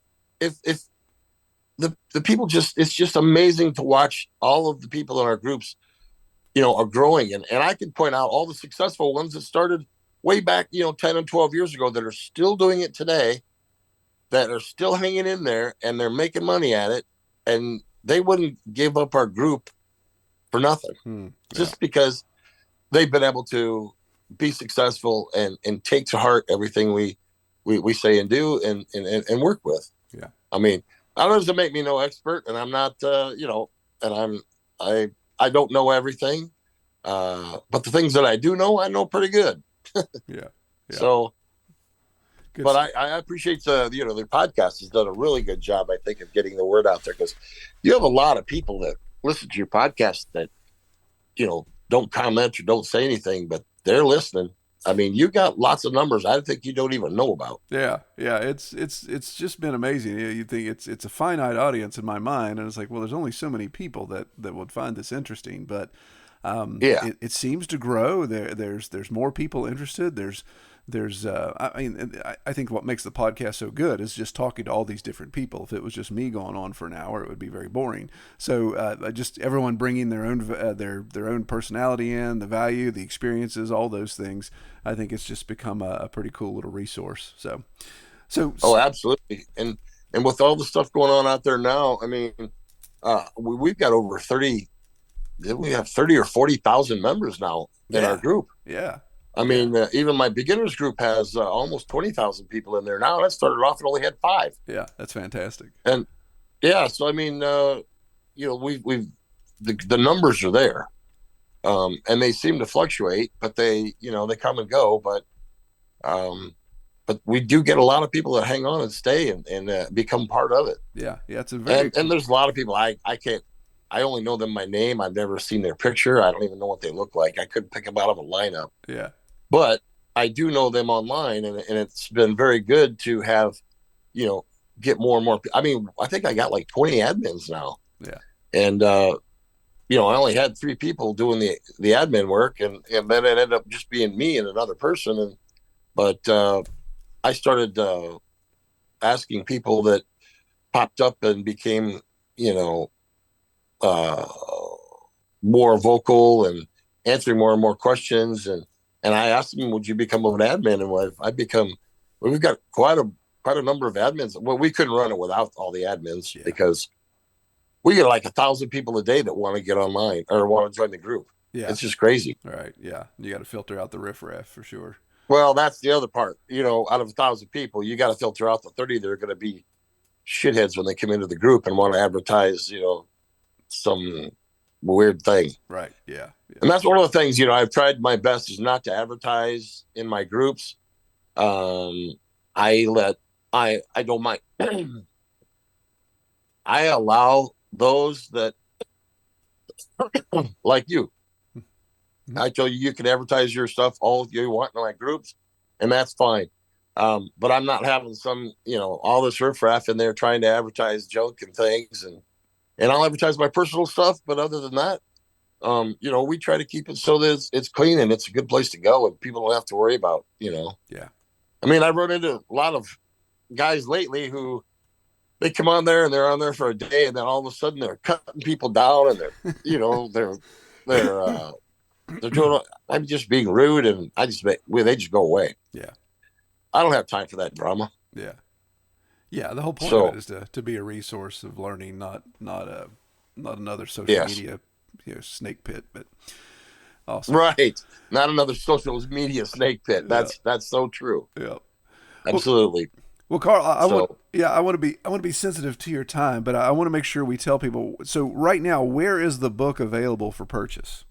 the people just it's just amazing to watch all of the people in our groups are growing. And I can point out all the successful ones that started way back, 10 and 12 years ago that are still doing it today, that are still hanging in there and they're making money at it. And they wouldn't give up our group for nothing just because they've been able to be successful and take to heart everything we say and do and work with. Yeah. I mean, that doesn't make me no expert, and I'm not, and I don't know everything, but the things that I do know, I know pretty good. Yeah. So, Good but stuff. I appreciate the podcast has done a really good job, I think, of getting the word out there, because you have a lot of people that listen to your podcast that don't comment or don't say anything, but they're listening. I mean, you got lots of numbers I think you don't even know about. Yeah, yeah, it's just been amazing. You think it's a finite audience in my mind, and it's like, well, there's only so many people that would find this interesting, but Yeah. it seems to grow. There's more people interested. I think what makes the podcast so good is just talking to all these different people. If it was just me going on for an hour, it would be very boring. So just everyone bringing their own their own personality in, the value, the experiences, all those things. I think it's just become a pretty cool little resource. Oh, absolutely. And with all the stuff going on out there now, I mean, we've got over 30. We have 30 or 40,000 members now in our group. Yeah. I mean, even my beginners group has almost 20,000 people in there now. That started off and only had 5. Yeah, that's fantastic. And yeah, so I mean, we've the numbers are there, and they seem to fluctuate, but they come and go. But we do get a lot of people that hang on and stay and become part of it. Yeah, it's a very and there's a lot of people I can't. I only know them by name. I've never seen their picture. I don't even know what they look like. I couldn't pick them out of a lineup. Yeah. But I do know them online, and it's been very good to have, get more and more. I mean, I think I got like 20 admins now. Yeah. And, I only had 3 people doing the admin work, and then it ended up just being me and another person. But I started asking people that popped up and became, more vocal and answering more and more questions. And I asked them, would you become an admin? And we've got quite a number of admins. Well, we couldn't run it without all the admins because we get like 1,000 people a day that want to get online or want to join the group. Yeah. It's just crazy. Right. Yeah. You got to filter out the riffraff for sure. Well, that's the other part. Out of 1,000 people, you got to filter out the 30 that are going to be shitheads when they come into the group and want to advertise, some weird thing. Right. Yeah. And that's one of the things, I've tried my best is not to advertise in my groups. I don't mind. I allow those that like you. I tell you can advertise your stuff all you want in my groups, and that's fine. But I'm not having some, all this riffraff in there trying to advertise junk and things, and I'll advertise my personal stuff. But other than that, we try to keep it so that it's clean and it's a good place to go and people don't have to worry about, Yeah. I mean, I run into a lot of guys lately who they come on there and they're on there for a day, and then all of a sudden they're cutting people down and they're, they're doing, I'm just being rude, and they just go away. Yeah. I don't have time for that drama. Yeah. Yeah. The whole point of it is to be a resource of learning, not another social media, snake pit, but awesome. Right. Not another social media snake pit. That's so true. Yeah. Absolutely. Well, Carl, I want to be sensitive to your time, but I want to make sure we tell people. So right now, where is the book available for purchase?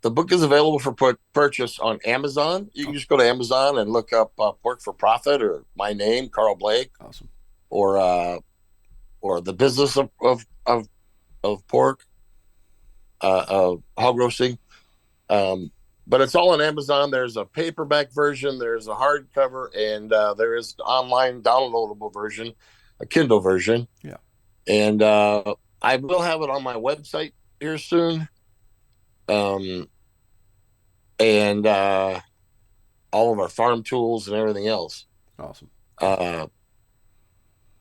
The book is available for purchase on Amazon. You can just go to Amazon and look up Pork for Profit or my name, Carl Blake. Awesome. Or or the business of pork, of hog roasting. But it's all on Amazon. There's a paperback version, there's a hardcover, and there is an online downloadable version, a Kindle version. Yeah. And I will have it on my website here soon. And all of our farm tools and everything else. Awesome.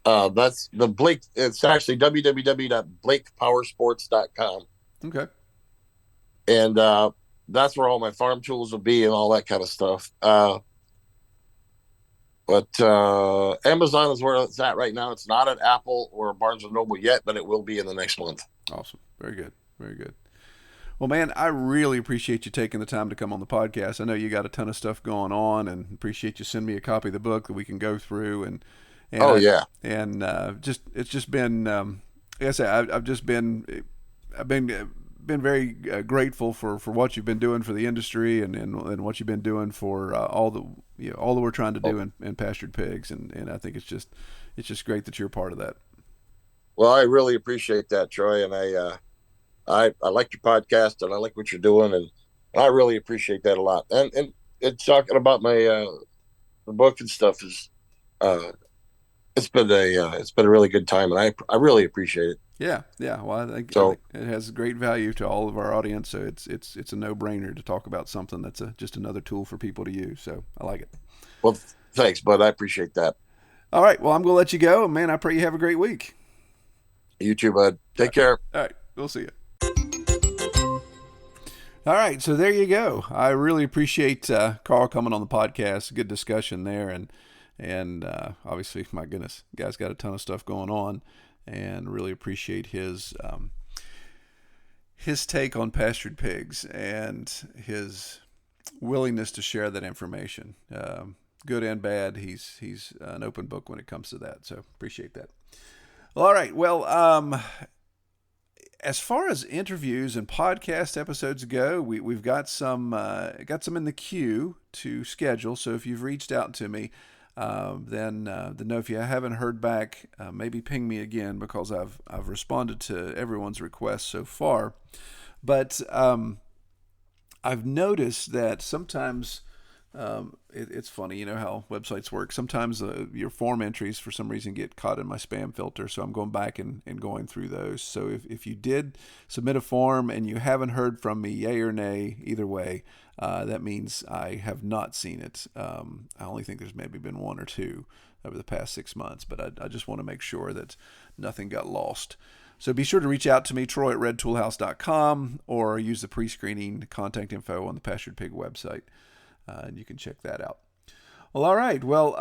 That's the Blake. It's actually www.blakepowersports.com. Okay. And that's where all my farm tools will be and all that kind of stuff. But Amazon is where it's at right now. It's not at Apple or Barnes & Noble yet, but it will be in the next month. Awesome. Very good. Very good. Well, man, I really appreciate you taking the time to come on the podcast. I know you got a ton of stuff going on, and appreciate you sending me a copy of the book that we can go through. And it's just been, like I said, I've been very grateful for what you've been doing for the industry and what you've been doing for all that we're trying to do in pastured pigs, and I think it's just great that you're a part of that. Well, I really appreciate that, Troy, and I like your podcast and I like what you're doing, and I really appreciate that a lot. And talking about my the book and stuff is it's been a really good time, and I really appreciate it. Yeah. Well, I think it has great value to all of our audience, so it's a no-brainer to talk about something that's just another tool for people to use. So I like it. Well, thanks, bud. I appreciate that. All right. Well, I'm going to let you go, man. I pray you have a great week. You too, bud. Take care. All right. We'll see you. All right, so there you go. I really appreciate Carl coming on the podcast. Good discussion there, and obviously, my goodness, guy's got a ton of stuff going on, and really appreciate his take on pastured pigs and his willingness to share that information, good and bad. He's an open book when it comes to that. So appreciate that. All right, well. As far as interviews and podcast episodes go, we've got some in the queue to schedule. So if you've reached out to me, then know if you haven't heard back, maybe ping me again, because I've responded to everyone's requests so far. But I've noticed that sometimes it's funny, you know how websites work. Sometimes your form entries for some reason get caught in my spam filter, so I'm going back and going through those. So if you did submit a form and you haven't heard from me, yay or nay, either way, that means I have not seen it. I only think there's maybe been one or two over the past 6 months, but I just want to make sure that nothing got lost. So be sure to reach out to me, troy@redtoolhouse.com, or use the pre-screening contact info on the Pastured Pig website. And you can check that out. Well, all right. Well,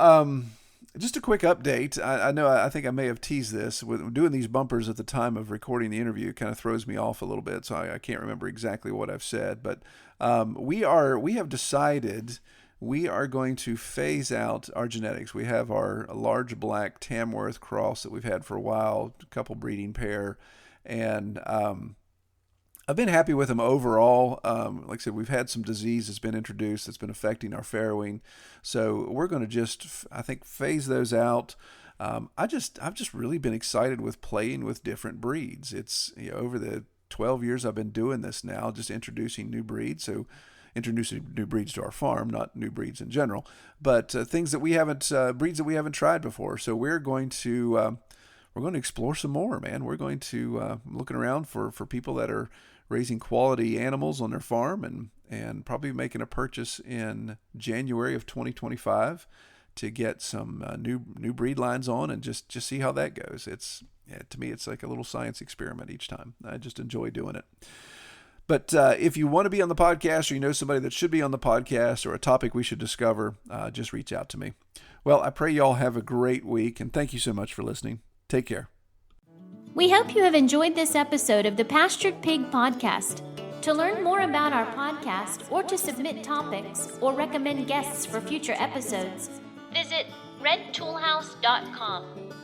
just a quick update. I think I may have teased this. With doing these bumpers at the time of recording the interview, it kind of throws me off a little bit, so I can't remember exactly what I've said. But we have decided we are going to phase out our genetics. We have our large black Tamworth cross that we've had for a while, a couple breeding pair, and I've been happy with them overall. Like I said, we've had some disease that's been introduced that's been affecting our farrowing. So we're going to just, I think, phase those out. I've just really been excited with playing with different breeds. It's, over the 12 years I've been doing this now, just introducing new breeds. So introducing new breeds to our farm, not new breeds in general, but things that we haven't, breeds that we haven't tried before. So we're going to explore some more, man. We're going to looking around for people that are raising quality animals on their farm, and probably making a purchase in January of 2025 to get some new breed lines on, and just see how that goes. To me, it's like a little science experiment each time. I just enjoy doing it. But if you want to be on the podcast, or you know somebody that should be on the podcast, or a topic we should discover, just reach out to me. Well, I pray you all have a great week, and thank you so much for listening. Take care. We hope you have enjoyed this episode of the Pastured Pig Podcast. To learn more about our podcast, or to submit topics or recommend guests for future episodes, visit redtoolhouse.com.